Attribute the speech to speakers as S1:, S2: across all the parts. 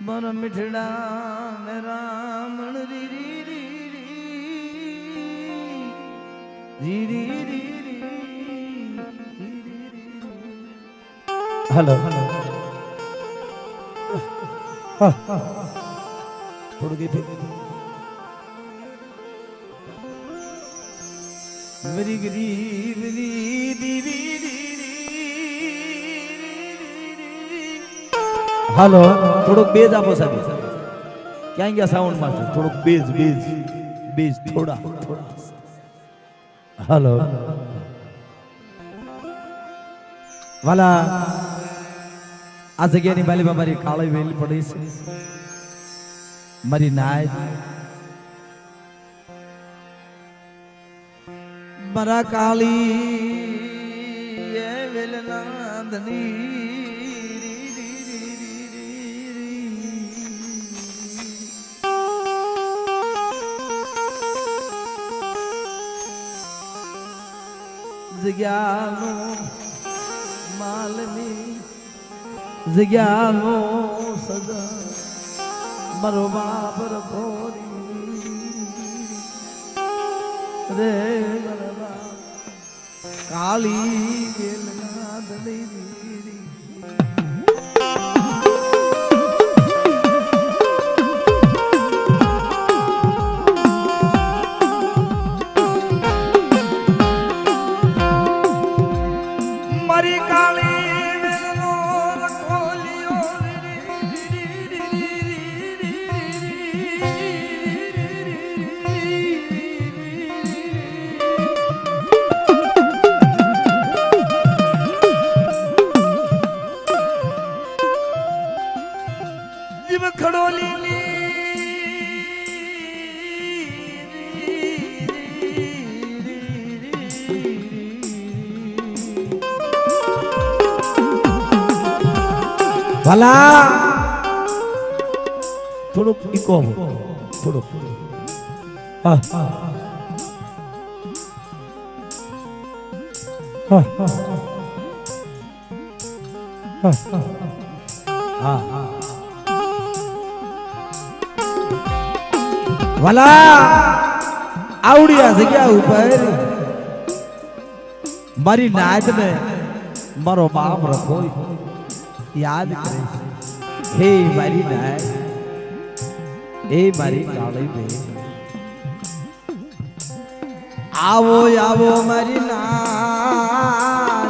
S1: बर मिठड़ा मेरा मन री री री री री री हेलो थोड़ी देर मेरी गरीब हेलो थोड़ो बेज आपो साहब क्या गया साउंड मास्टर थोड़ो बेज बेज बेज थोड़ा थोड़ा हेलो वाला आ जग्याની બાલીમાં મારી કાળી વેલ પડી છે મારી નાય મારા કાળી એ વેલના ધણી જગ્યાનો માલની જગ્યાનો સજા મારો બાપ રખોરી રે ગરબા કાળી વેલના ધણી भला थोड़ो इको थोड़ो हाँ हाँ हाँ भला आवड़िया से क्या ऊपर मारी नाच में मारो बाप रखो याद करे हे मारी नाय हे मारी काली बेल आवो आवो मारी नाच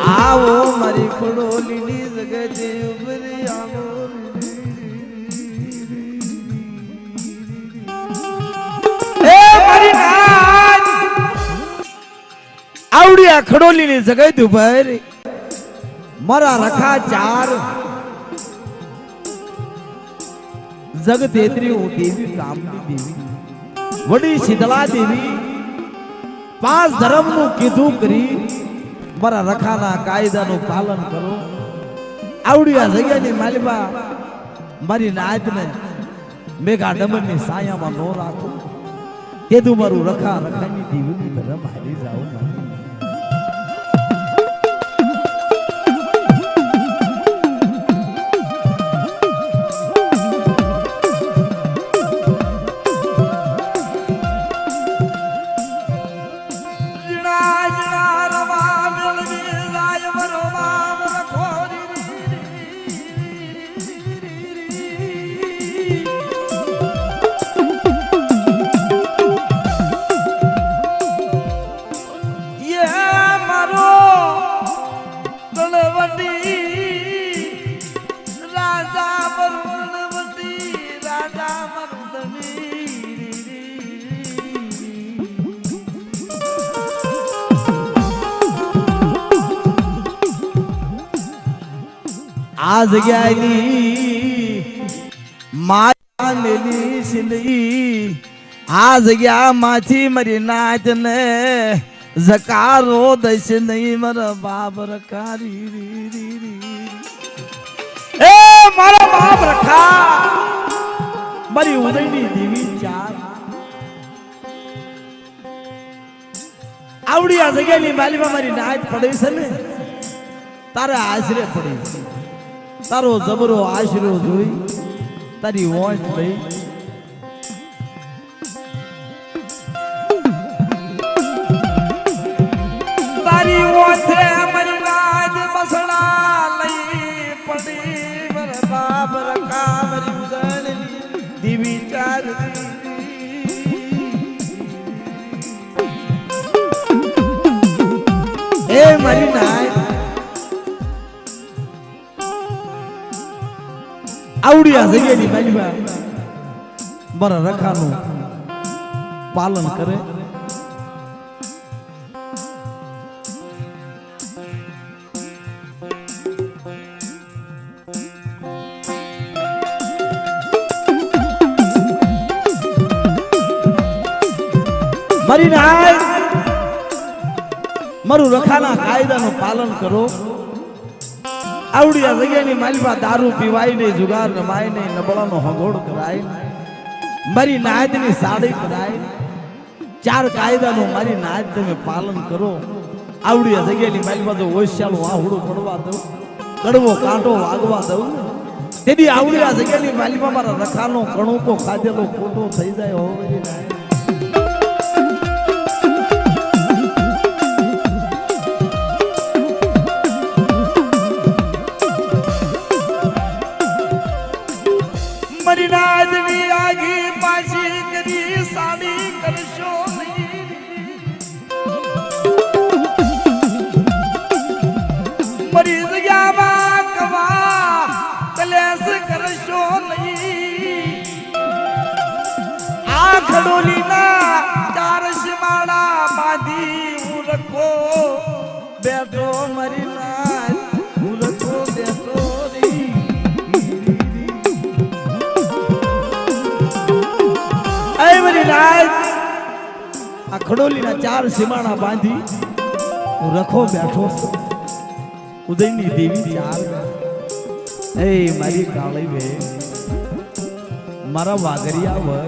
S1: आवो मारी खड़ोली नी जगह जे उबरी आवो हे मारी नाच आवड़िया खड़ोली नी जगह दे ऊपर मरा रखा चार जग तेतरी देवी कामनी देवी वडी शीतला देवी पांच धर्म नु कीधु करी मरा रखा ना कायदा नु पालन करो आवड़िया जगह ने मालिबा मारी नाच ने मेघा डमन ने साया में नो राखो केदु मारू रखा रखानी देवी नी धर्म हारी जाओ आ जग्यानी माया मेली सिंदगी आ जग्या माथी मरी नाच ने जकारो दस नहीं मरा बाप रखा री री री री ए मारा बाप रखा मरी उदयनी देवी चार आवड़ी आ जग्यानी मालीमा मरी नाच पड़े से ने तारे आश्रय पड़ी તારો જબરો આશરો જોઈ તારી વોંચ લઈ તારી વોંચે મારી રાજ બસડા લઈ પડી બર બાપ રકા મારી ઉજળની દીવી ચારતી એ મારી નાય આવડિયા જગ્યાની બાજુમાં મારા રખાનું પાલન કરે મારી નાય મારું રખાના કાયદાનું પાલન કરો આવડિયા જગ્યાની માલમાં દારૂ પીવાય નહીં જુગાર રમાય નહીં નબળાનો હગોળ કરાય મારી નાયદની સાડી કરાય ચાર કાયદાનું મારી નાયદ તમે પાલન કરો આવડિયા જગ્યાની માલમાં જો ઓશિયાળું આહુડું પડવા દઉં કડવો કાંટો વાગવા દઉં તેથી આવડિયા જગ્યાની માલમાં મારા રખાનો કણુકો ખાધેલો ખોટો થઈ જાય હોવાની નાય રાજની આગી પાછી કરી સાડી કરશો મરી જગ્યામાં કવા કલેશ કરશો નહીં આ ખડોલીના ચાર સીમાડા બાંધી હું રખો બેઠો મરી ના હું રખો બેઠો આ ખડોલીના ચાર સીમાડા બાંધી હું રખો બેઠો ઉદયની દેવી ચાર એ મારી કાળી વે મારા વાગરિયા વય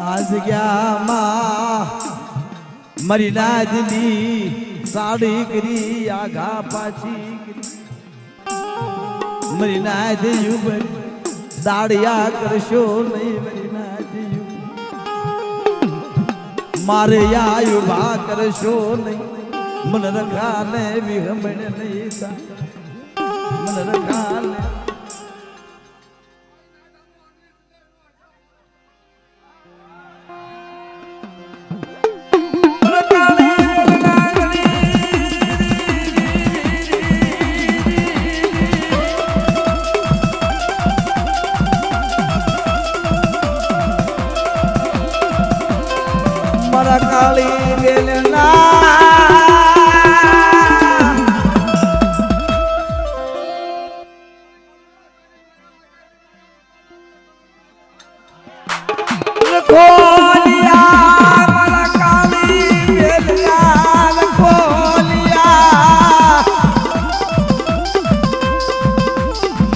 S1: આ જગ્યામાં મારી નાજની સાડી કરી આઘા પાછી મરી ના દેયું બરી દાડિયા કરશો નહીં મરી ના દેયું મારે આયુ ભા કરશો નહીં મન રખાને વિહમણ નહીં મન રખાને કાળી બેલના ખોલિયા મારા કાળી બેલના ખોલિયા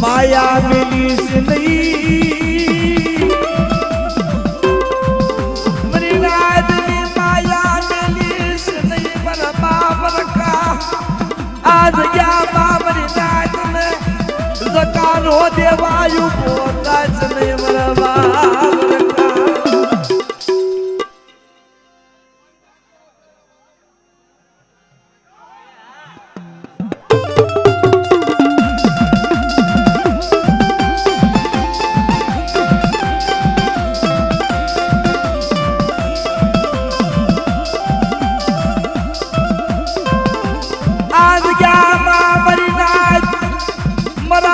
S1: માયા મિલીશ નહીં મરી રાત आज क्या बाबरी नाच में जकान हो देवायु पोता चले मरवा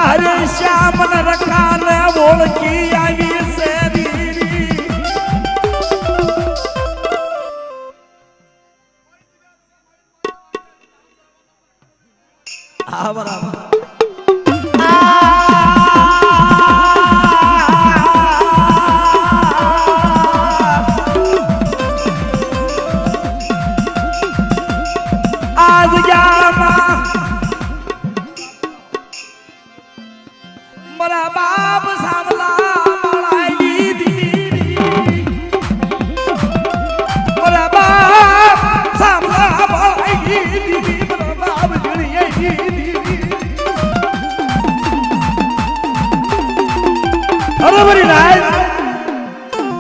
S1: हरे श्याम न रखा न बोल की आगे से आज क्या मरा बाप सामला बड़ाई दी मरा बाप सामला बराबर नाय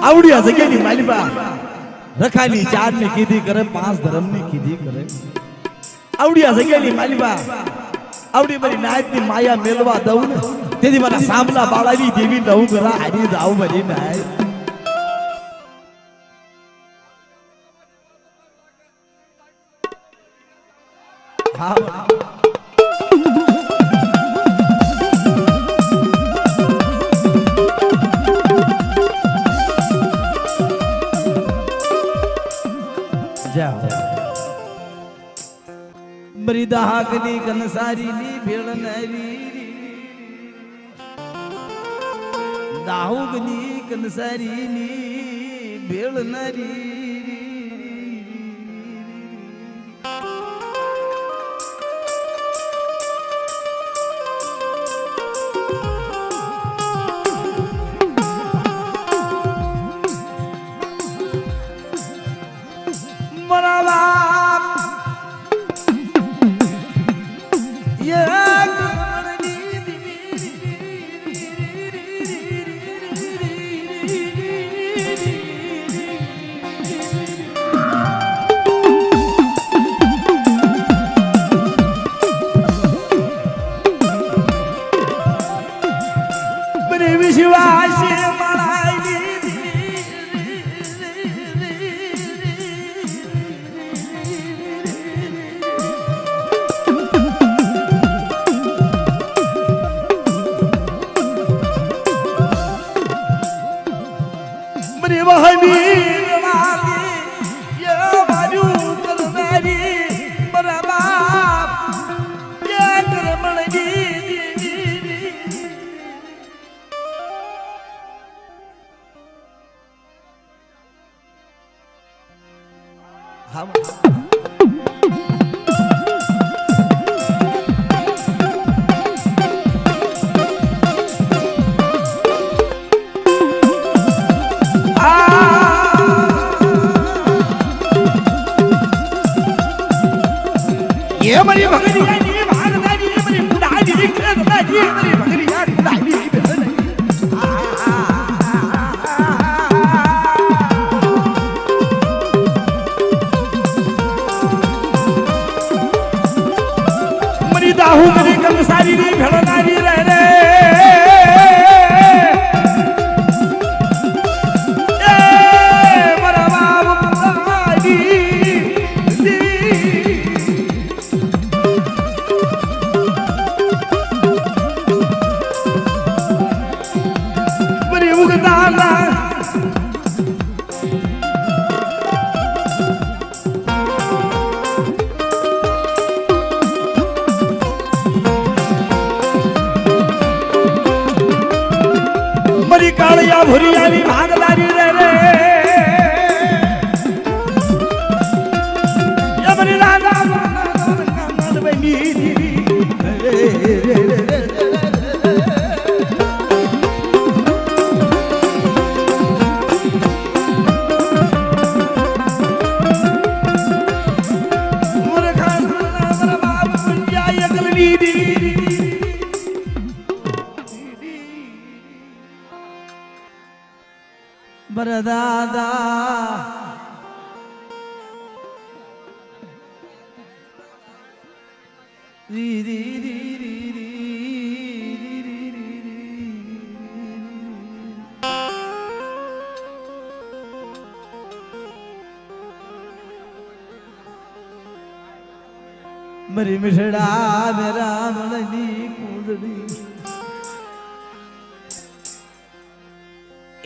S1: आवड़ी जगह मालिबा रखानी 4 ने कीधी करे 5 धर्म ने कीधी करे आवड़ी जगह मालिबा आवड़ी बरी नायत ની માયા મેલવા દઉં ને તેથી મારા સામના બાળાની દેવી નવું ઘરા હારી જાવ બરી નાય હા જાઓ મરીદાહકની કનસારીની ભેળનારી દાહુગની કનસારીની ભેળનારી ये मरी भगरिया नी भागदारी मरी बुढ़ाई नी खेलदारी मरी भगरिया बुढ़ाई मरी दाहू मरी कमसारी नी भेड़नारी रह रे मरा बाबू बुढ़ाई मरी कालिया भुरियाली भागदारी रे रे ये मरी राजा मन बनी बरदादा री री री री मरी मिठड़ा मेरा मननी कूदड़ी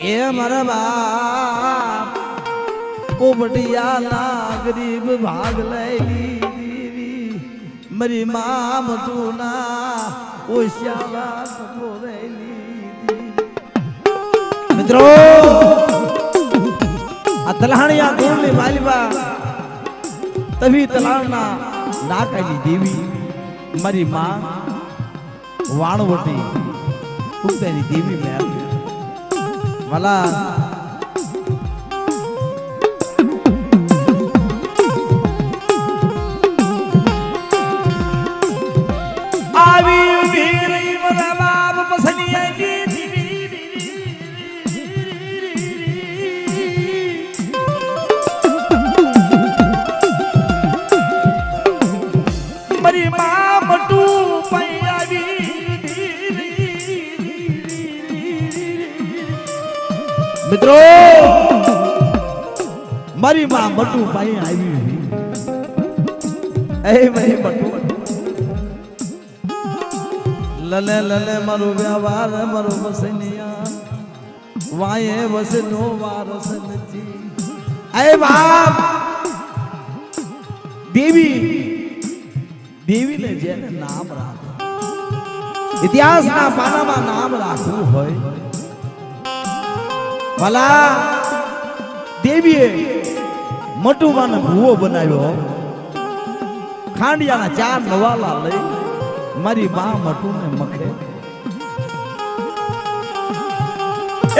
S1: ए मरा बाप पोपटिया ना गरीब भाग लैली दीवी मरी माँ मतूना ओ श्याला कपो लैली मित्रों तलहानिया गोल मालिबा तभी तलाना ना कैली देवी मरी माँ वाणवटी तेरी देवी में मला आवी उभी रही मरा बाप पसलिया की મિત્રો મારી માં મટુ ભાઈ આવી એ મારી મટુ લલે લલે મારો વ્યવહાર મારો બસનિયા વાયે વસનો વારસ નથી એ બાપ દેવી ને જેને નામ રાખો ઇતિહાસના પાનામાં નામ રાખવું હોય ભલા દેવીએ મટુમાને ભૂવો બનાવ્યો ખાંડિયાના 4 નવાલા લઈ મારી માં મટુને મખે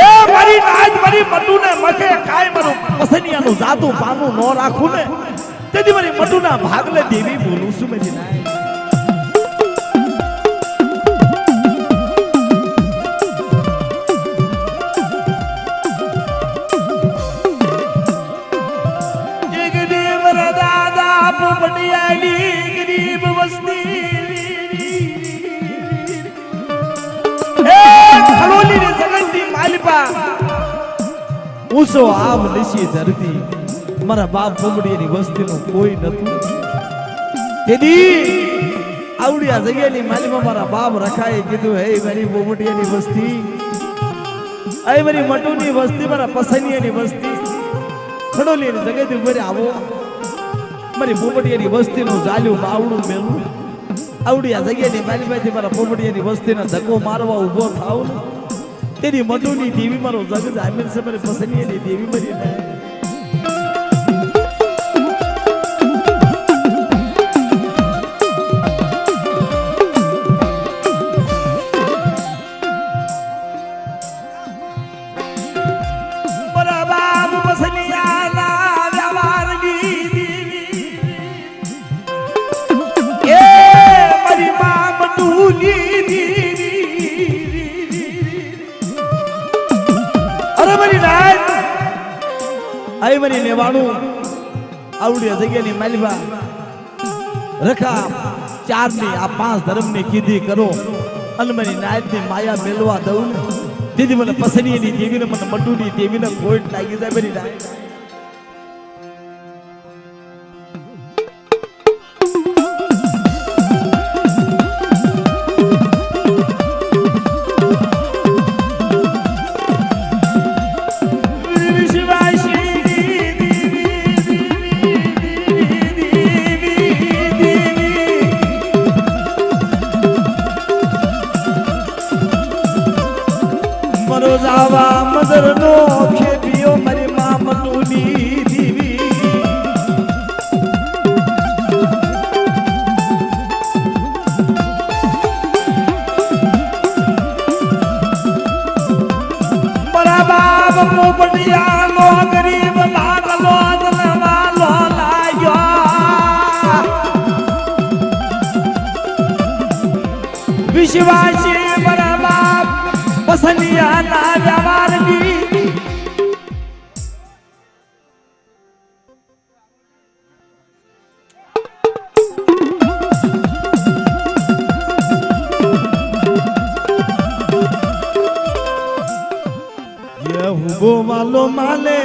S1: એ મારી નાજ મારી મટુને મખે કાય મારું પસનિયાનું જાતું પાનું ન રાખું ને તેથી મારી મટુના ભાગલે દેવી બોલું છું મેજી નાય ઊંચો આવ લીસી ધરતી મારા બાપ પોમડીની વસ્તીનું કોઈ નતું તેદી આવડિયા જગ્યાની માલીમાં મારા બાપ રખાએ કીધું હે મારી પોમડીની વસ્તી એ મારી મટુની વસ્તી મારા પસનિયાની વસ્તી ખડોલીની જગ્યાથી ઉપર આવો મારી પોમડીની વસ્તીનું જાલ્યું બાવડું મેલું આવડિયા જગ્યાની માલીમાંથી મારા પોમડીની વસ્તીને ધક્કો મારવા ઊભો થાવ ને तेरी मटुनी देवी मारो जग जामीन से मेरे पसंद है देवी मरी है आई मरी नेवाणू आवडिया जग्यानी मालिबा रखा 4 ની આ 5 ધર્મ ની કીધી કરો અને મારી નાયત ની માયા મેલવા દઉં દીદી મને પસંદની દેવી ને મને મટુની દેવી ને ગોઈટ લાગી જાય મારી નાયત जावा मदर नो खेपियो मरी मां मटुनी देवी बड़ा बाप पोपटिया लो गरीब लागलो दलवालो लायो विश्वासी बड़ा बाप पसंदिया ना व्यवहार की ये हुबो वालो माले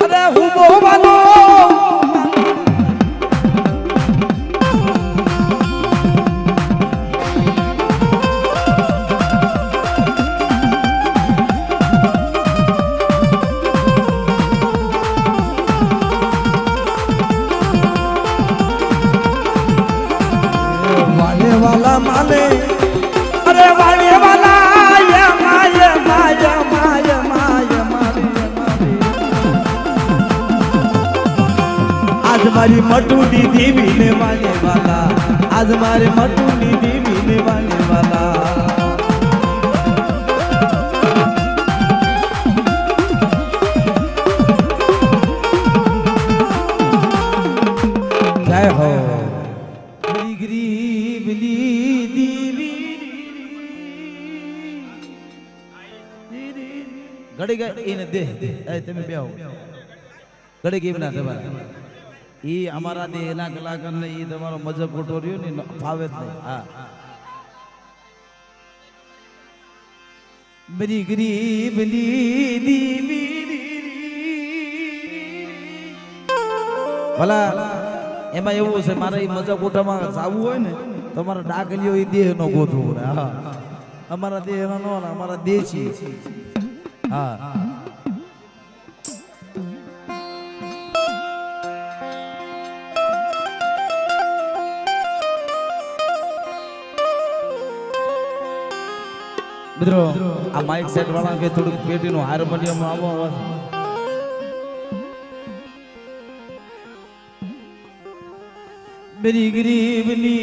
S1: अरे हुबो वालो वाला माले अरे वाले वाला ये माया माया माया माया मारे आज मारी मटुनी देवी ने वाले वाला आज मारे मटुनी देवी ने वाले वाला जय हो घड़ी गए इन दे ए તમે બેહો ઘડી કેમ ના તમારે ઈ અમારા દે એના કલાકાર ને ઈ તમારો મજક ખોટો રહ્યો ને ફાવે જ નહીં હા मेरी गरीबनी दीवी ભલા એમાં એવું છે મારે એ મજા કોઠામાં જાવું હોય ને તો અમારા ડાકલીઓ એ દેહ નો ગોતવો પડે હા અમારા દેહ નો અમારા દેશી હા મિત્રો આ માઇક સેટ વાળા કે થોડુંક પેટીનું હાર્મોનિયમ આવો અવાજ मेरी गरीबनी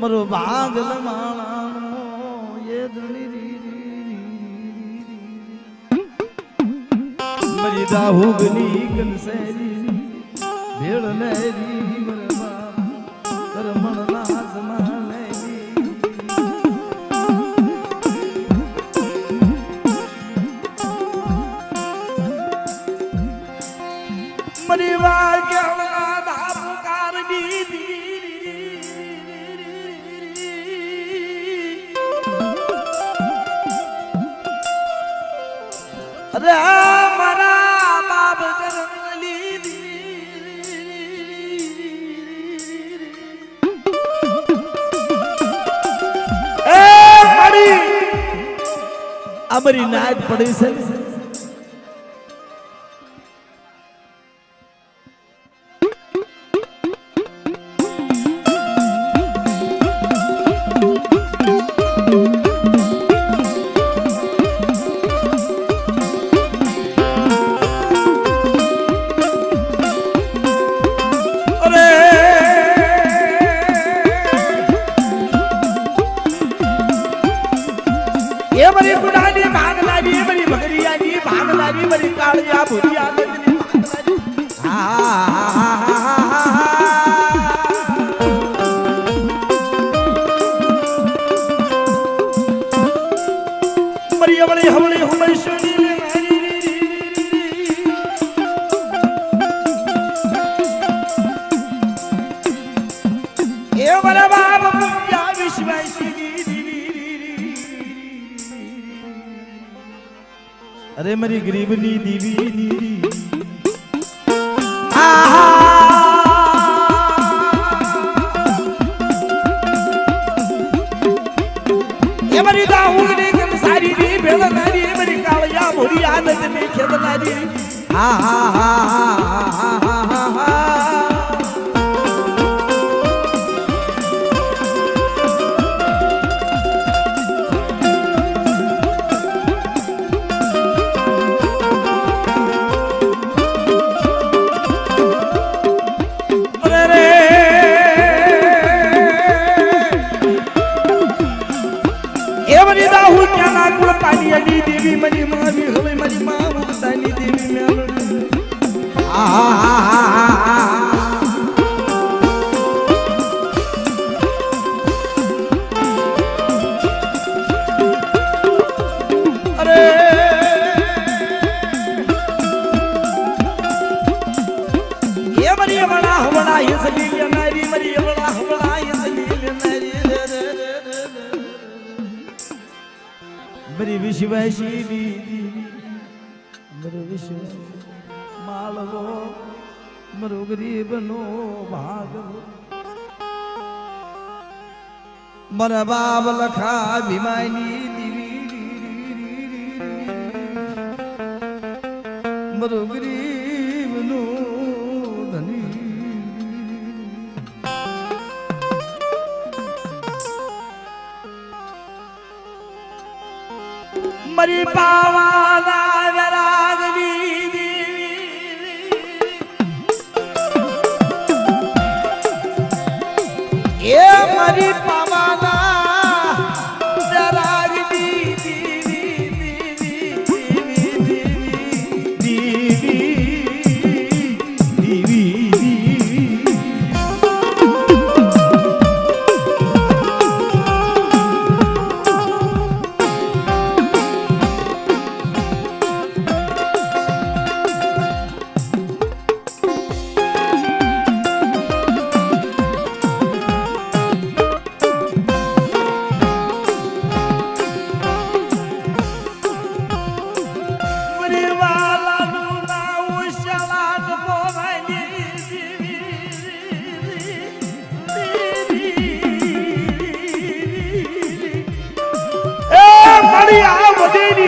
S1: मरो बादल माना ये मरी दाहुगनी कंसेरी भेड़ नेरी मरमा करमण नाज मानेरी परिवार के पुकार अरे हमारा बाप जन्म ली अमरी नाच पड़ी से मरी बुढ़ानी भागलानी मरी भगरियानी भागलानी मरी कालिया भुरिया मरी हमली हमली हमली सुनी ये बड़ा बाप या विश्वासी अरे मेरी गरीबनी दीवी ये मेरी दाऊगनी कंसारी दी बेलनारी मेरी कालिया भोरी आदत में खेलनारी हा हा हा हा हा हा पानी अली देवी मरी माँ भी हमें मरी माँ मुक्तानी देवी में अरे ये मरी बड़ा ये सलील नारी मरी बड़ा ये सलील नारी मेरी विश्वासी मेरे विश्व मालवो मरो गरीब नो भाग मरा बाब लखा भिमानी दीवी मरो गरीब नो धनी मरी पावाना वैरागनी देवी ये मरी पावाना वैरागनी देवी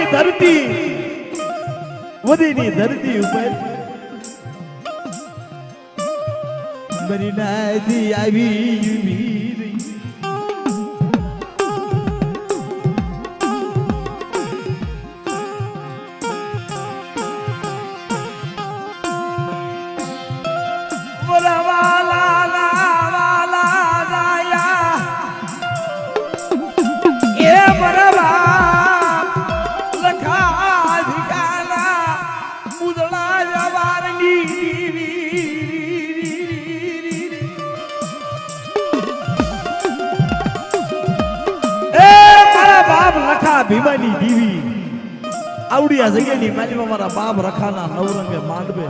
S1: ધરતી વધીની ધરતી ઉપર મારી નાયથી આવી ભીમાની દીવી આવડિયા જગ્યાની માલીમાં મારા બાપ રખાના નવરંગે માંડવે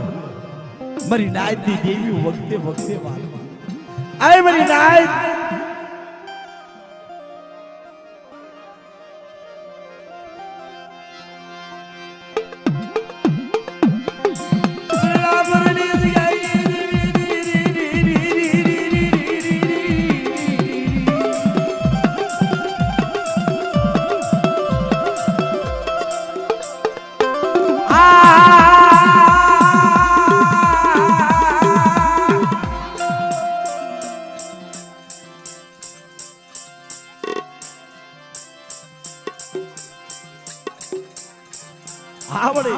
S1: મારી નાયતની દેવી વખતે વખતે આય મારી નાયત આવડે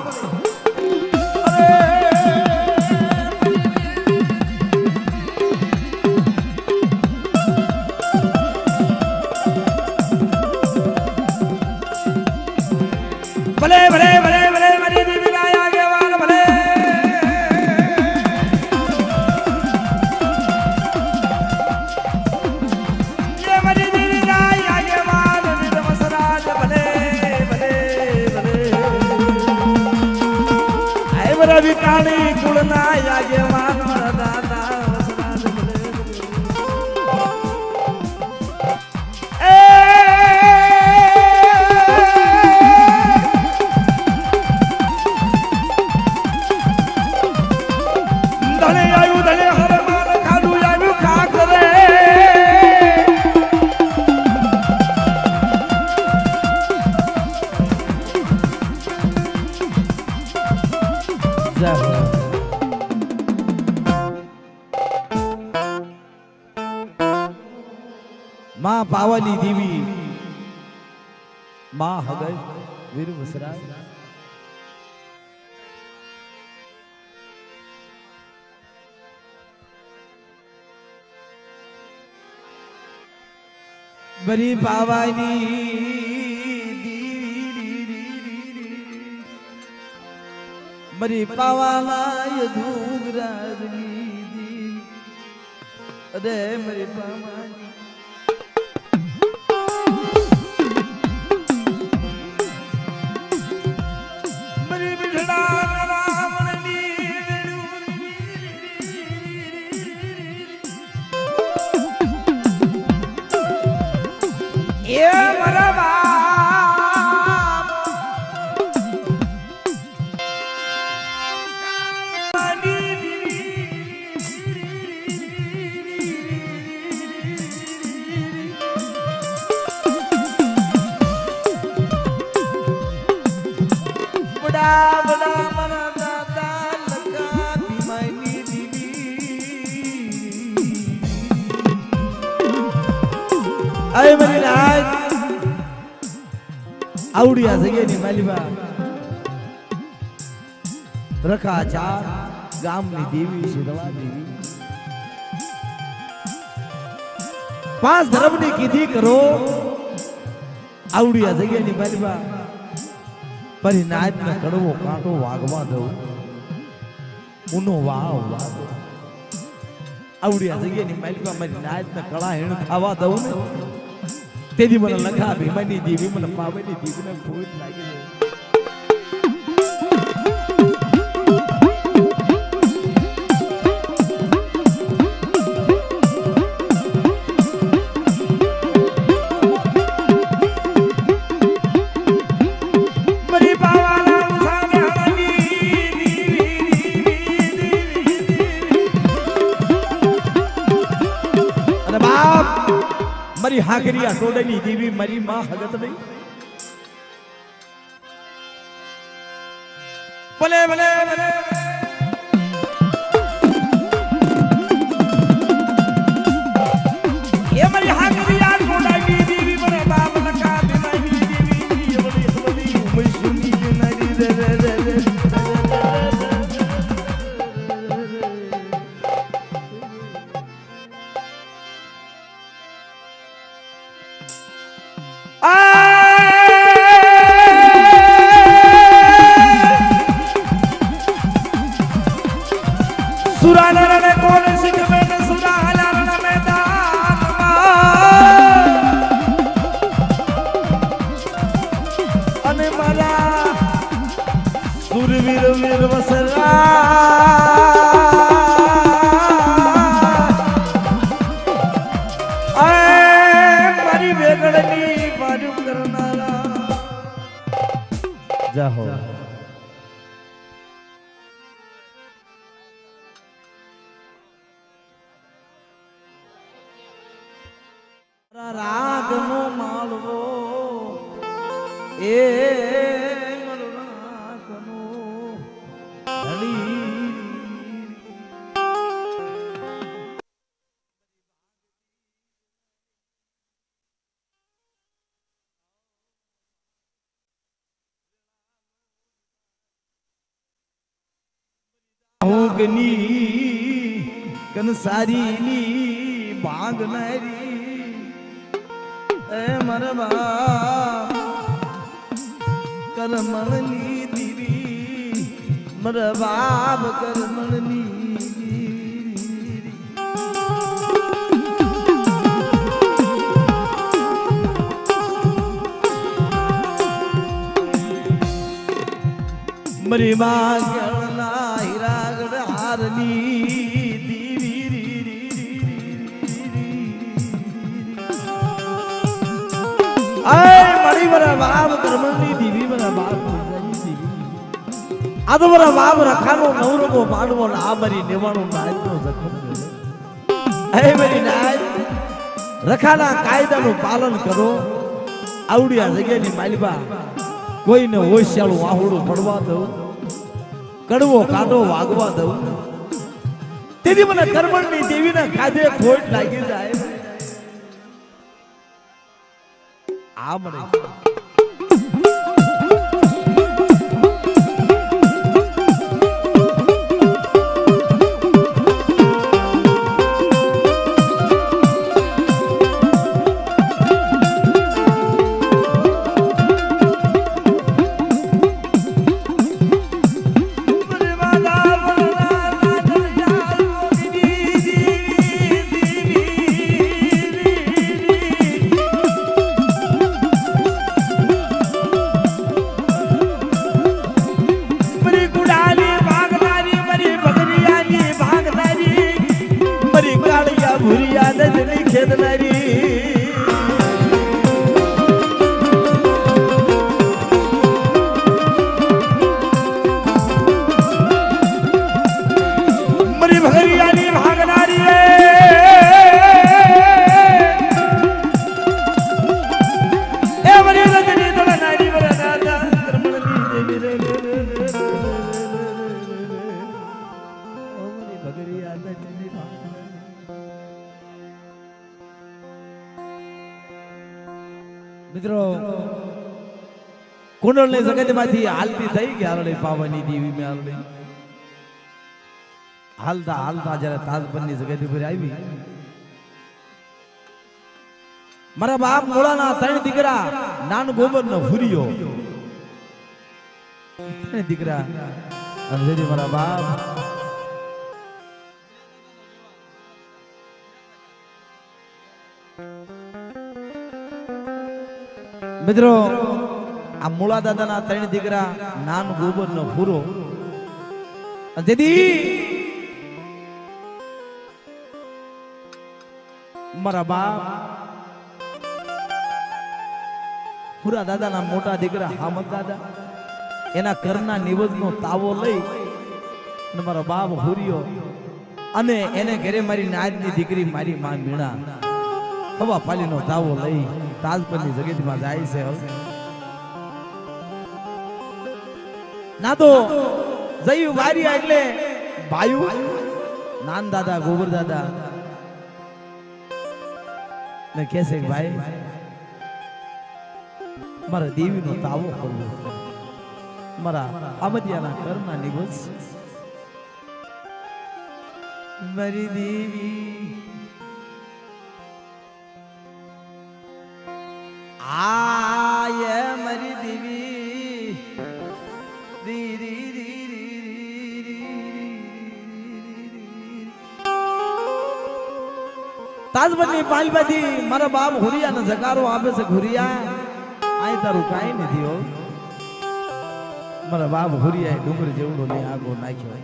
S1: ભલે ભલે ભલે ભલે મારી દીવી ના આગેવાન ભલે ये મારી દીવી ના આગેવાન નિરમસરાજ ભલે ભલે ભલે રવિ કાણી કુળના આગેવાન મારા દાદા વસરાજ ભલે ધણે આવ્યું ધણે હર માર ખાડું આવ્યું ખા કરે માં પાવાની દેવી માં હગઈ વીર વસરાજ બરી પાવાની બરી પાવાના યદુગરાજની દેવી અરે મરી પાવાની અરે મારી નાય આવડિયા જગ્યાની માલીબા રખા ચાર ગામની દેવી શીતળા દેવી પાંચ ધર્મની કીધી કરો આવડિયા જગ્યાની માલીબા પરી નાયતને કડવો કાંટો વાગવા દઉં ઉનો વાવ વાવ આવડિયા જગ્યાની માલીબા મારી નાયતને કળા હેણ ખાવા દઉં ને તેદી મને લખા ભીમાની દેવી મને પાવાની દેવીને ભૂત લાગી જાય મારી હાકરિયા ટોડની દેવી મારી માં હગત નહીં ભલે ભલે ભલે એ મારી હાકરી યાર કોડાગી દેવી મને બાપ લખા દેવાઈ દેવી એવડી હવલી ઉમૈસુની નારી રે રે રે સુરાલરને કોણ શીખવે ને સુરાલરના મેદાનમાં અને મારા સુરવીર વીર વસરા મારી વેગળની બાજુ કરનારા જાહો રાગનો માલવો એ મરણાકનો ધણી હોગની કંસારીની ભાગનારી એ મરવા કરમણની દીવી મરવાબ કરમણની દીવી મરી માં ગણના હીરાગઢ હારની આય મળી બરા બાપ કરમણની દીવી બરા બાપ દીવી આ તો બરા બાપ રખાનો નવરગો માંડવો ને આ મરી નેવાણું નાયનો જખમ આય મરી નાય રખાના કાયદાનું પાલન કરો આવડિયા જગ્યાની માલિબા કોઈને હોશિયાળું વાહુડું પડવા દઉં કડવો કાંટો વાગવા દઉં તેથી મને કરમણની દેવીના ખાધે ખોટ લાગી જાય આ મને ભૂરિયા દજની ખેદનારી મરી ભગરિયાની ભાગનારી એ મરી દજની દળનારી વરદાતા કરમણની દેવી રે ઓ મરી ભગરિયા દજની મિત્રો કુંડળની જગતમાંથી હાલતી થઈ કે હાલડી પાવાની દેવી મે હાલડી હાલતા હાલતા જ્યારે તાજપરની જગત ઉપર આવી મારા બાપ મોળાના ત્રણ દીકરા નાન ગોબર નો ફુરિયો ત્રણ દીકરા અને જેથી મારા બાપ મિત્રો આ મૂળા દાદાના ત્રણ દીકરા નાન ગોબર નો ફૂરો જેથી મારા બાપ પૂરા દાદાના મોટા દીકરા હામદ દાદા એના ઘરના નિવેદનો તાવો લઈ અને મારા બાપ હુરિયો અને એને ઘરે મારી નાજની દીકરી મારી માં મીણા હવા પાલીનો તાવો લઈ તાજપરની જગતમાં જાય છે ના તો જઈ વારી એટલે ભાયુ નાન દાદા ગોબર દાદા ને કહેશે કે ભાઈ મારા દેવીનો તાવો કરવો મારા આમદિયાના કરના નિવસ મારી દેવી આય મારી દેવી રી રી રી તાજબની પાલબાથી મારા બાપ હુરિયા ને જકારો આપે છે હુરિયા આય તારું કાઈ નથી હો મારા બાપ હુરિયા ડુંગર જેવડો લે આગો નાખ્યો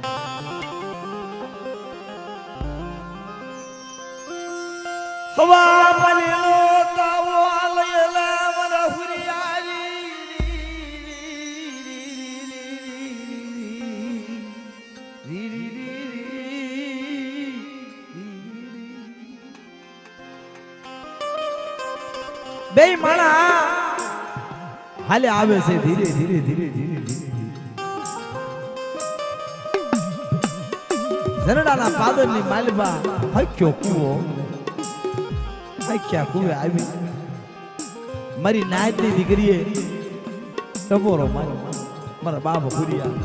S1: હવા પલેલો તાવો આલેલા મારા હુરિયા બે માણા હાલે આવે છે ધીરે ધીરે ધીરે ધીરે ઝરડાના પાદરની માલબા હક્યો કૂવો હક્યા કૂવે આવી મારી નાયતની દીકરીએ ટબોરો મારા બાપ હુરિયા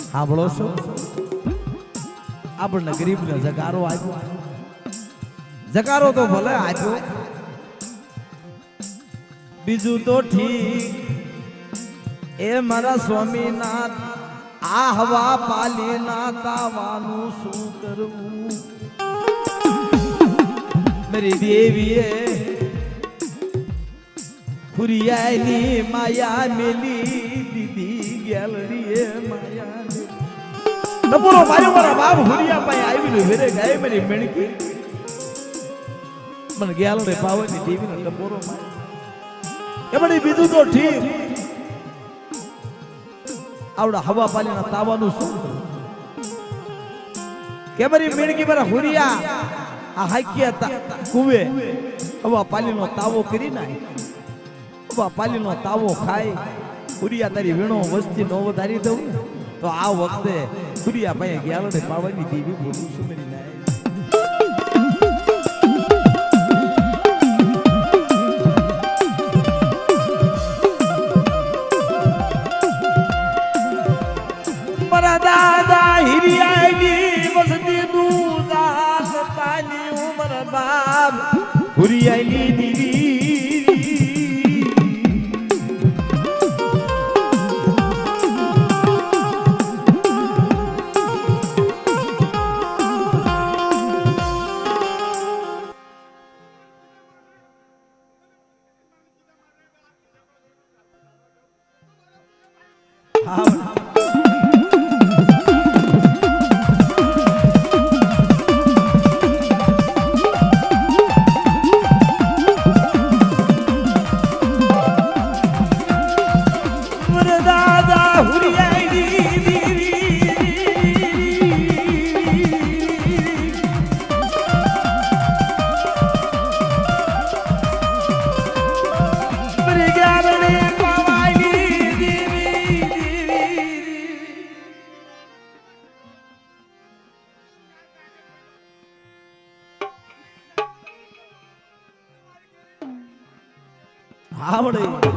S1: સાંભળો છો આપણને ગરીબને જગારો આપ્યો જગારો તો ભલે આપ્યો બીજું તો ઠીક એ મારા સ્વામીનાથ આ હવા પાલીના તાવાનું શું કરવું મારી દેવીએ હુરિયાની માયા મેલી દીદી ગેલરીએ માયા નબોરો માર્યો મારા બાપ હુરિયા પાસે આવીને વેરે ગાય મારી મેણકી મને ગેલરે પાવાની દેવીને નબોરો માર્યો એમડી બીજું તો ઠીક આવડા હવા પાલીના તાવાનું શું કેમરી મીણકી મારા હુરિયા આ હાક્યા કુવે હવા પાલીનો તાવો કરી નાય હવા પાલીનો તાવો ખાય હુરિયા તારી વીણો વસ્તી નો વધારી દઉં તો આ વખતે હુરિયા પાસે ગેલડે પાવાની દેવી બોલું છું મેરી નાય દાદા હિરિયાની વસતી દૂધાસ પાલી ઉમર બાપ હુરિયાની દીવી આવડે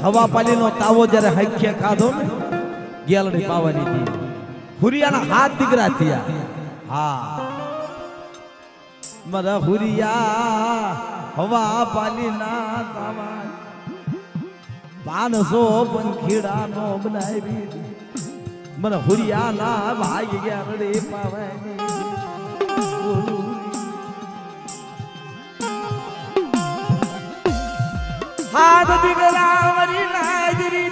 S1: હવા પાલીનો તાવો જ્યારે હાખ્યા ખાધો ને ગેલડી પાવાની હતી હુરિયાના હાથ દીકરા થયા હા મારા હુરિયા હવા પાલી ના તાવા 500 પંખીડા નો બનાવી મને હુરિયા ના ભાઈ ગયા રે પાવાની હાથ દીકરા વરી નાજરી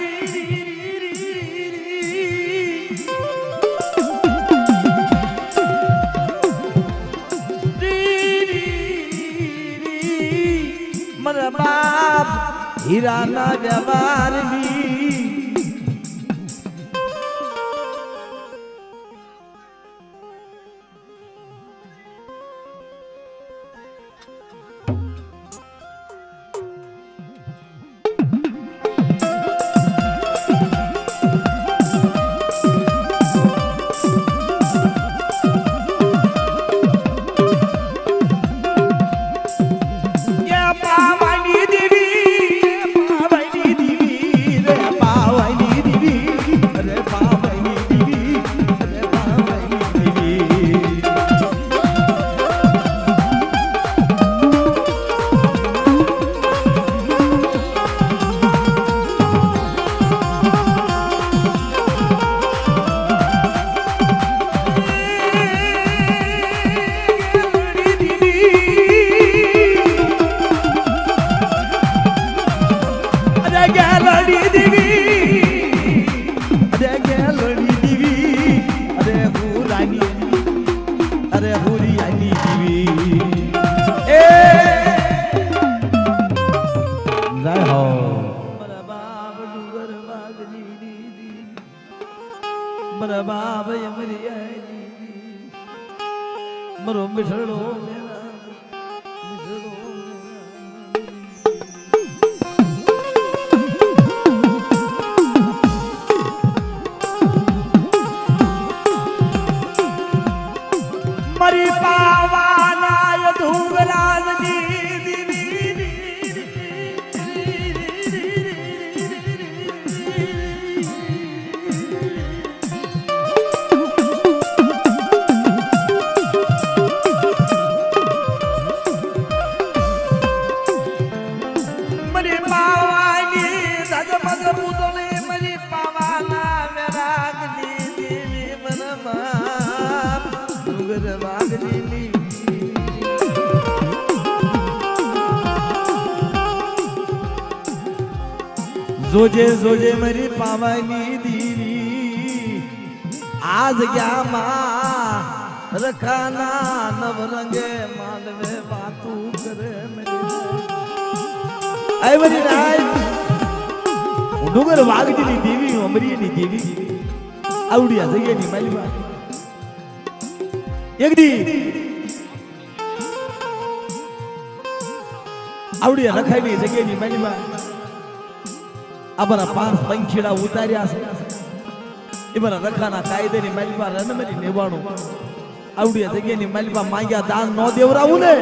S1: મરા બાપ હીરા ના વ્યવહાર ની મરો મિઠડો મરી પાવાના ધુંગરાની જોજે જોજે મારી પાવાની દીરી આ જગ્યામાં રખાના નવરંગે માનવે વાતું કરે આય મારી રાય ડુંગર વાગડીની દેવી અમરીની દેવી આવડી આ જગ્યાની માલિકા એક દી આવડી રખાઈની જગ્યાની માલિકા અમારા 5 પંખીડા ઉતાર્યા છે એમાં રખાના કાયદેની માલિકા રનમરી નેવાણું આવડિયા જગ્યાની માલિકા માંગ્યા દાન નો દેવરાવું ને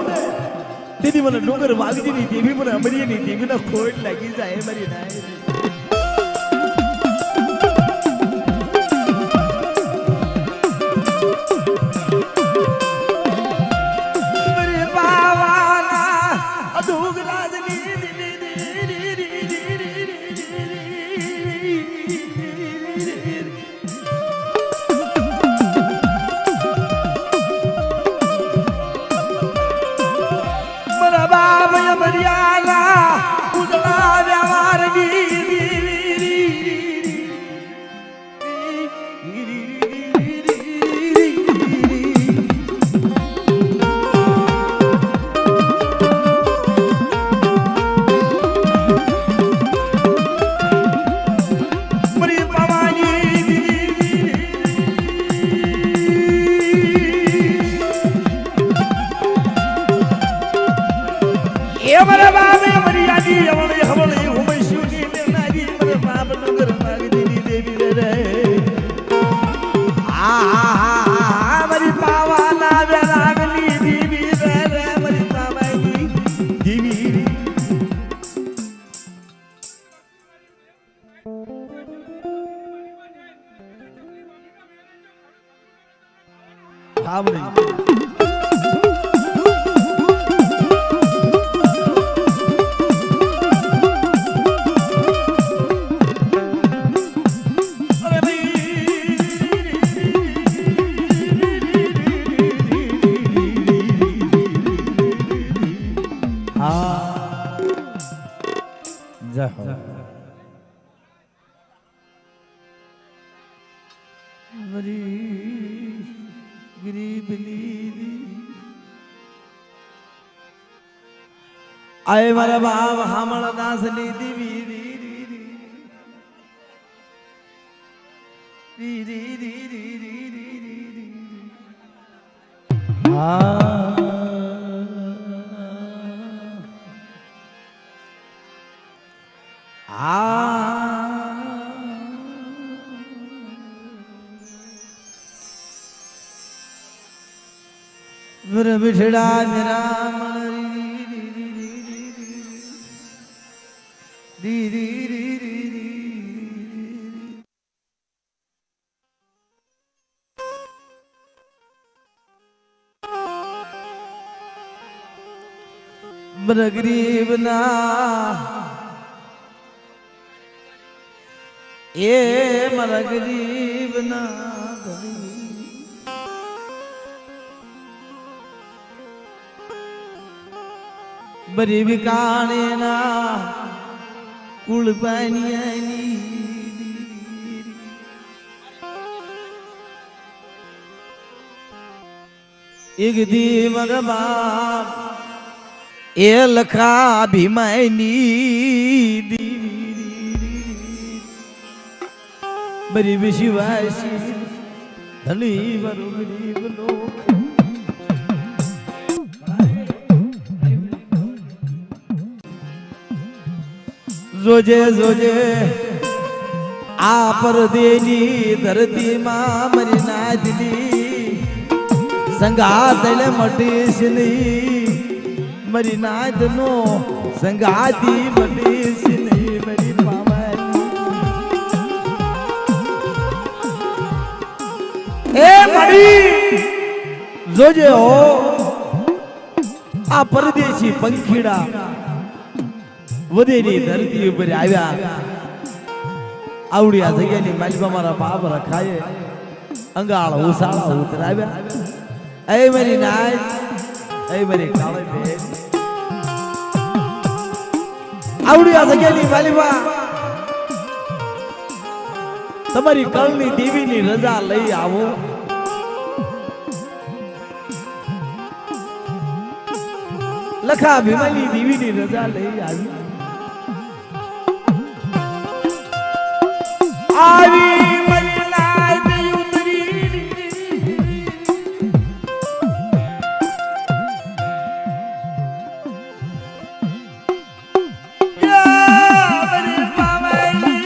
S1: તેથી મને ડુંગર વાગજીની દેવી મને અમરીની દેવીને ખોટ લાગી જાય મારી નાય મરિયાલા ઉદળા વ્યવહારની आए मारा बाप हमल दास ली दीवी री री री री री री री री री री मेरा बिछड़ा मेरा री री री री री मेरा गरीब ना ये मेरा गरीब ना बरी बिकाने ना कुल पानी एक दी मग बाप ए लखा भीमायनी बरी विशिवासी धनी बरो गरीब लोग जोजे जोजे आ परदेनी धरती मां मरी नादली संगातल मटीसनी मरी नादनो संगाती मटीसनी मरी पावानी ए मरी जोजे हो आ परदेशी पंखीड़ा વધેની ધરતી ઉપર આવ્યા આવડી આ જગ્યાની માલિકા મારા બાપ રખાય અંગાળ ઉસાળા ઉતરાવ્યા એ મારી નાય એ મારી કાળે બેન આવડી આ જગ્યાની માલિકા તમારી કળની દેવીની રજા લઈ આવો લખા ભીમાની દેવીની રજા લઈ આવી આવી મરલા દેઉતરી યા મરી પાવાની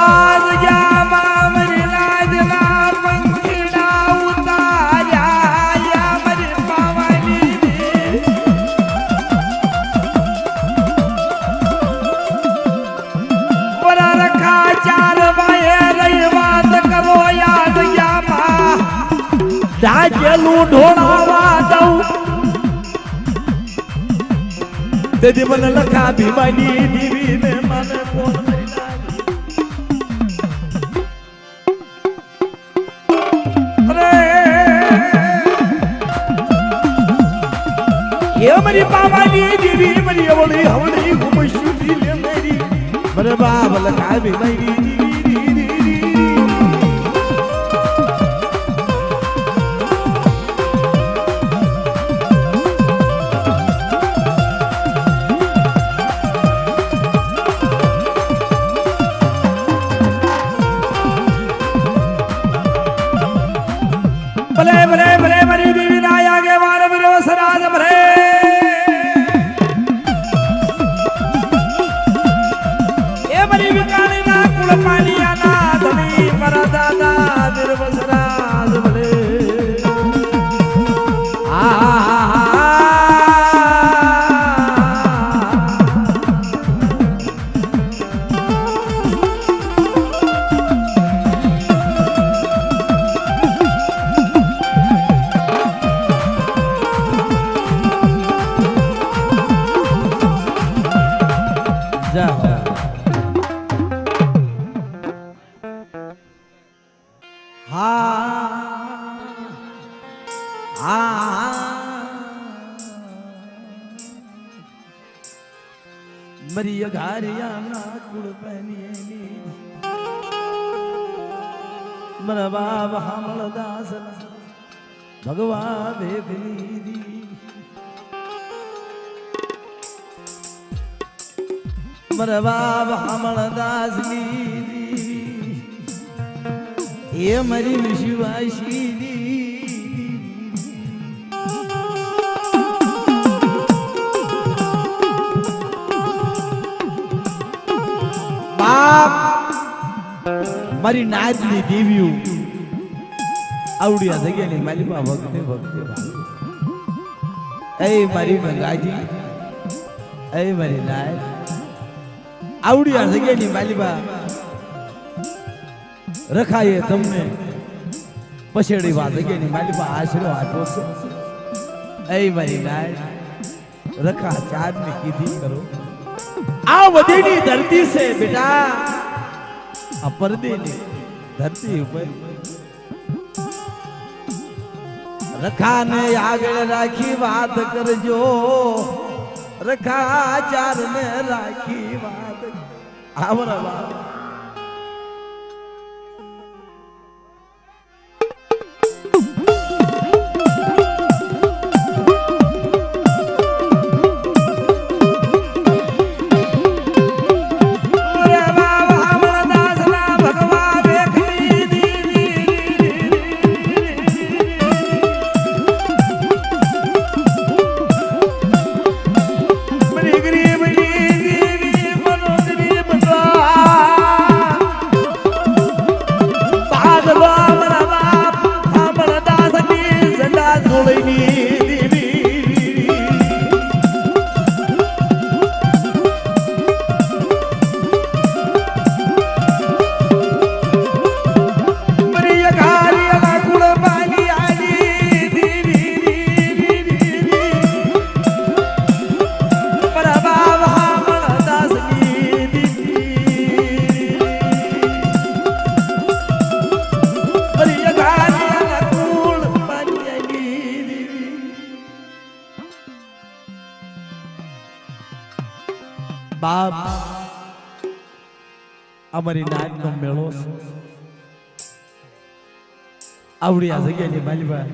S1: આજ યા ढाकेलू ढोळावा जाऊ तेदी मन लखा भीमानी देवीने मन कोण अरे ये मरी पावानी देवी मरी अवली हवली घुमशु दिले मेरी मरे बाब लखा भीमानी भले भले भले मरी देवी नाया के वार विरो सराज भले ये मरी विकानी ना कुल पानी मरी घारिया ना कुल पहनी मरा बाब हमल दास भगवा भेखली दी मरा बाब हमल दास दी ये मरी विश्वासी दी મારી નાજની દેવીઓ આવડિયા જગ્યાની માલિકા ભક્તિ ભક્તિ એ મારી મંગાજી એ મારી નાય આવડિયા જગ્યાની માલિકા રખાયે તમને પછેડી વા જગ્યાની માલિકા આશરો આટો છે એ મારી નાય રખા ચાંદની કીધી કરો આ વધેની ધરતી છે બેટા આ પરદેની ધરતી ઉપર રખાને આગળ રાખી વાત કરજો રખા ચારને રાખી વાત આવરા બાપ અમારી નાચનો મેળો આવડી આ જગ્યાની માલિકા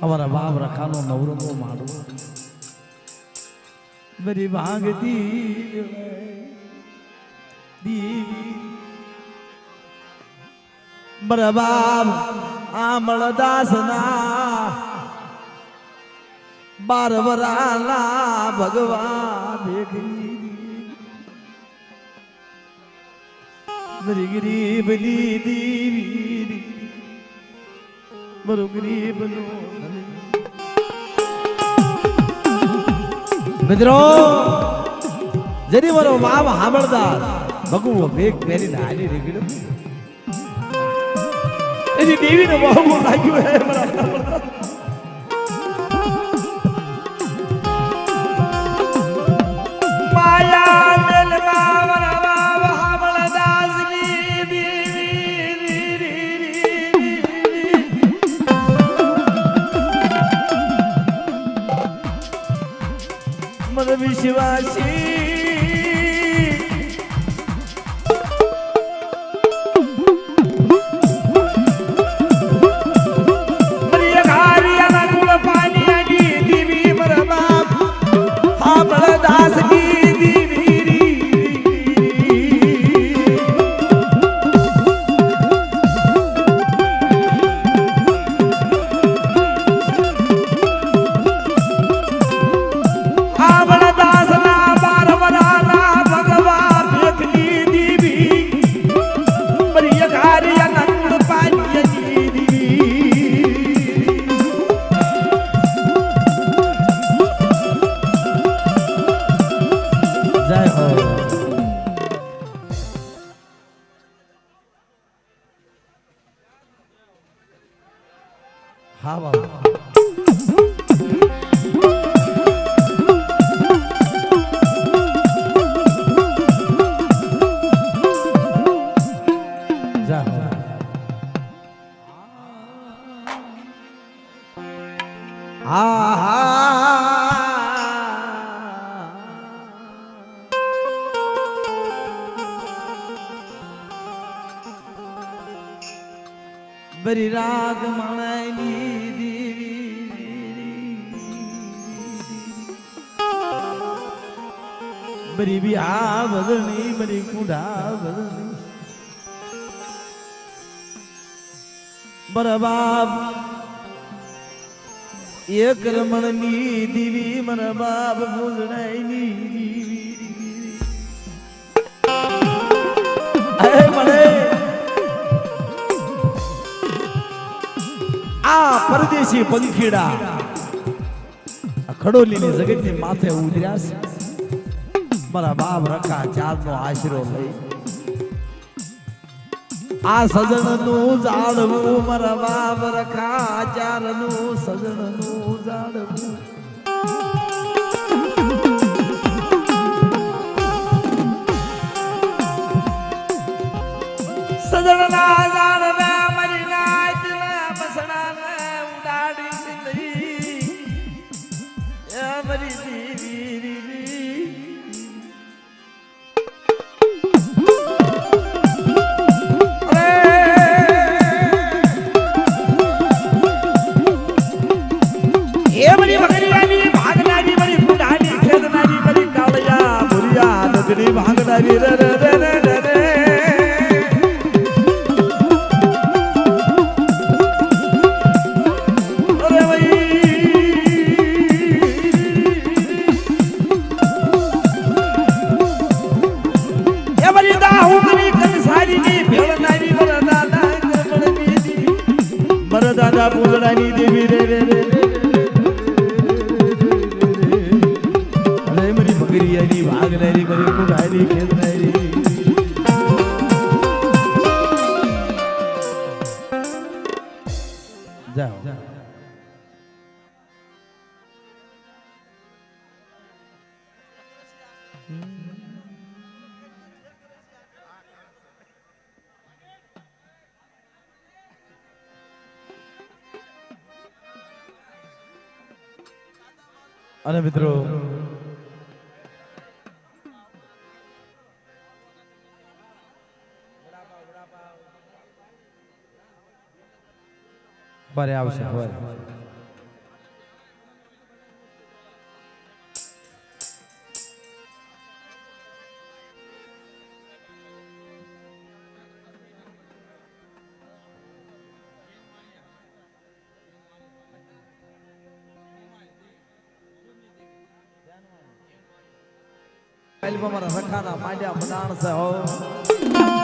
S1: અમારા બાપ રખાનો નવરંગો માડવો મારી ભાંગતી દીવી મારા બાપ આમળદાસના 12 વરાલા ભગવાન દેખી મરી ગરીબની દેવી મરો ગરીબનો મિત્રો જરી મારો વાવ હાંભળદાર ભગવો ભેગ પહેરીને હાલી રેગડ્યો એની દેવીને બહુ લાગ્યું હે મારા વિશ્વાસી હા બાબા बरी राग मणाई देवी बरी बिहा बदलनी बरी कुंडा बदलनी बर बाप एक रमणनी देवी मन बाप भूजणाईनी देवी अरे मणे आ परदेशी पंखीड़ा खड़ोली ने जगत ने माथे उतर्या मारा बाप रखा चार नो आशरो लई आ सजन नु जाड़वू मारा बाप रखा चार नु सजन नु जाड़वू सजन ना जाड़वे मरी नाच ना बसना ना उड़ाड़ी जिंदगी या मरी दीवी भागदारी रे रे रे रे रे रे अरे भाई ये बड़ी दाहू करी कंसारी नी भेलनारी मरदादा कमळनी मरदादा बोलणारी देवी रे रे रे भागनारी बरी कुडारी खेलनारी जाओ अरे मित्रों बरे आवश्यक रखाना मांड्या मदान से हो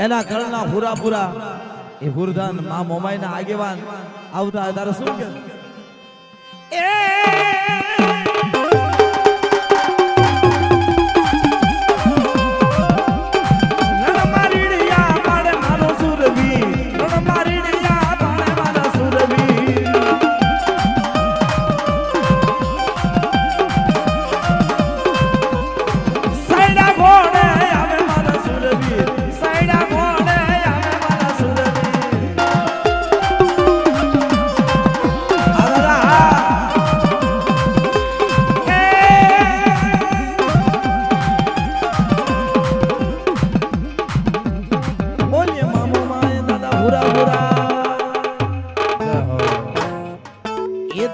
S1: एना करना हुरा पूरा ए हुरदान मां मोमाई ना आगेवान आवता दार सुन के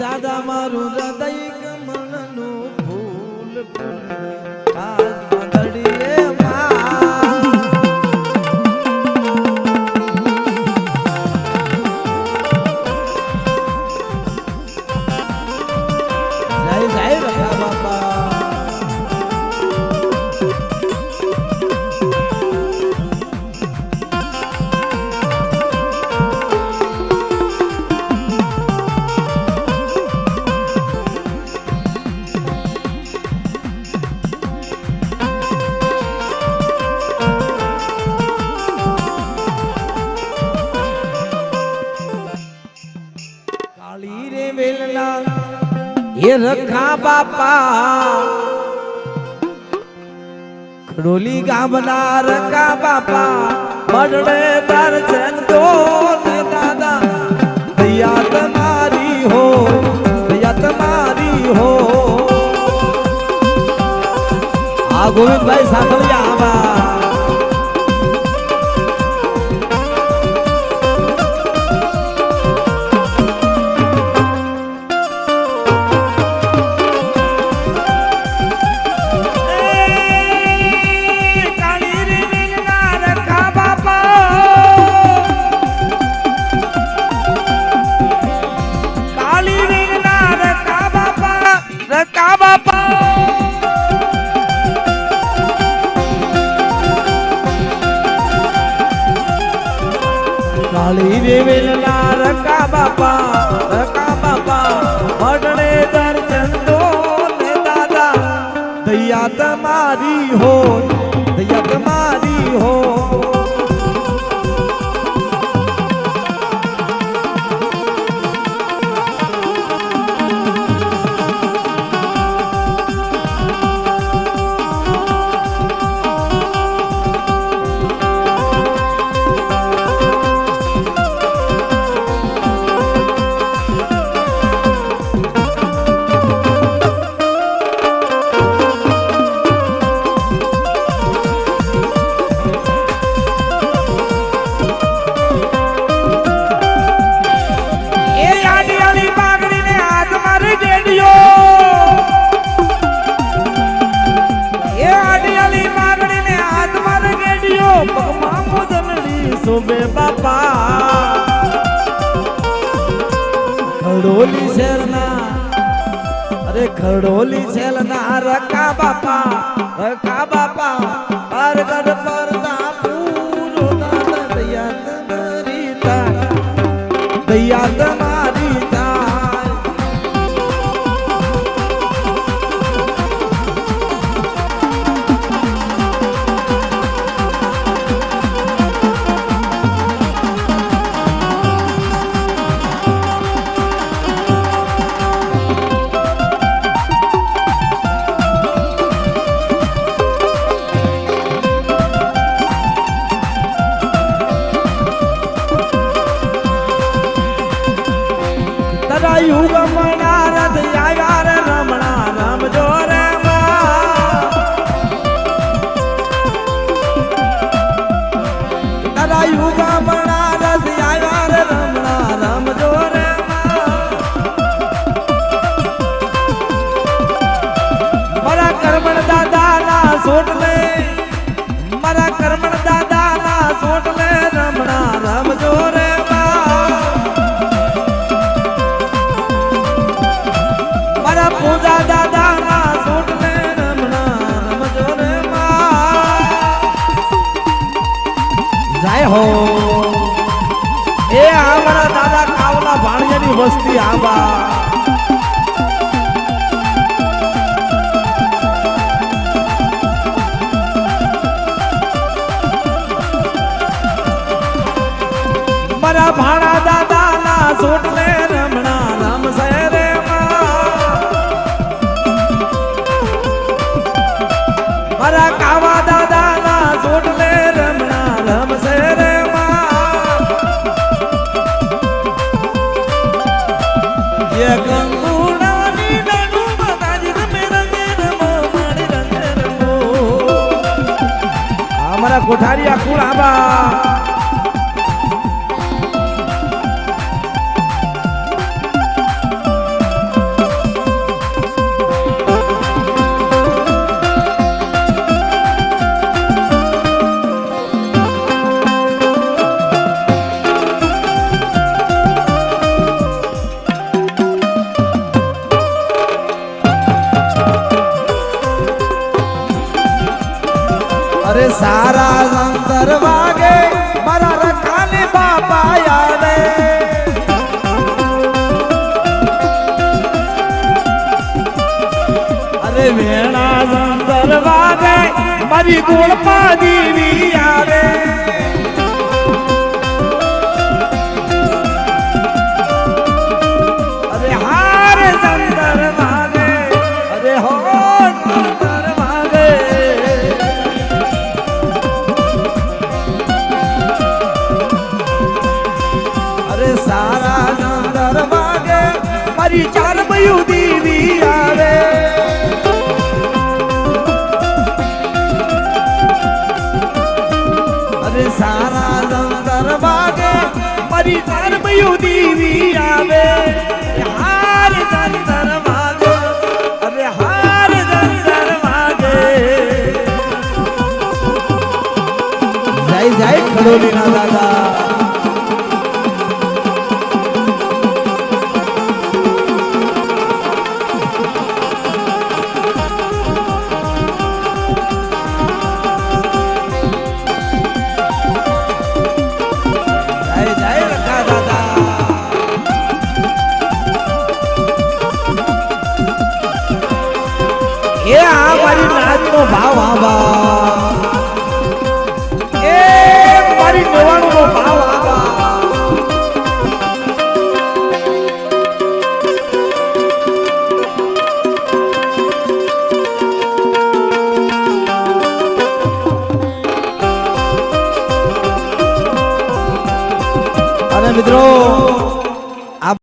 S1: दादा मारू हृदय कमलनु फूल आज बदड़िए जय जय रखा बापा કાળી રે વેલના એ રખા બાપા ખડોલી ગામના રખા બાપા બડડે દર્શન દો ને દાદા દયા તમારી હો દયા તમારી હો આ ગોવિંદભાઈ સાંભળ્યા આવા કાળી રે વેલના રકા બાપા મડણે દર્શન દો ને દાદા દયા તમારી હો દયા તમારી હો સોબે બાપા ખડોલી શેરના અરે ખડોલી શેરના રકા બાપા અરગડ પરતા પૂરો દાદા દયા તમારી દયા તમારી યુગ મણા રથ આવ્યા રે રમણા રમજો રે તારા યુગ મણા રથ આવ્યા રે રમણા રમજો રે મારા કરમણ દાદા ના સોટલે મારા કરમણ દાદા ના સોટલે રમણા રમજો રે પૂજા દાદા ના સોટલે રમણા રમજો રે જય હો એ આમણા દાદા કાવલા ભાણિયાની વસ્તી આવા મારા ભાણા દાદા ના સોટલે રમણા રમશે રે મારા કાવા દાદા ના સોટલે રમણા રમશે રે એ કંકુડાની નડુ માતાજી રમે રંગે રમો મારી રંગે રમો અમારા કોઠારિયા કુળ આબા અરે સારા અંતર વાગે મારા રખાને બાપા યાદે અરે વેણા અંતર વાગે મારી ગોળમાં દીવી આવે મારી ચાર બયું દેવી આવે અરે સારા દંતર વાગે મારી ચાર બયું દેવી આવે હાર દંતર વાગે અરે હાર દંતર વાગે જય જય ખડોલી ના દાદા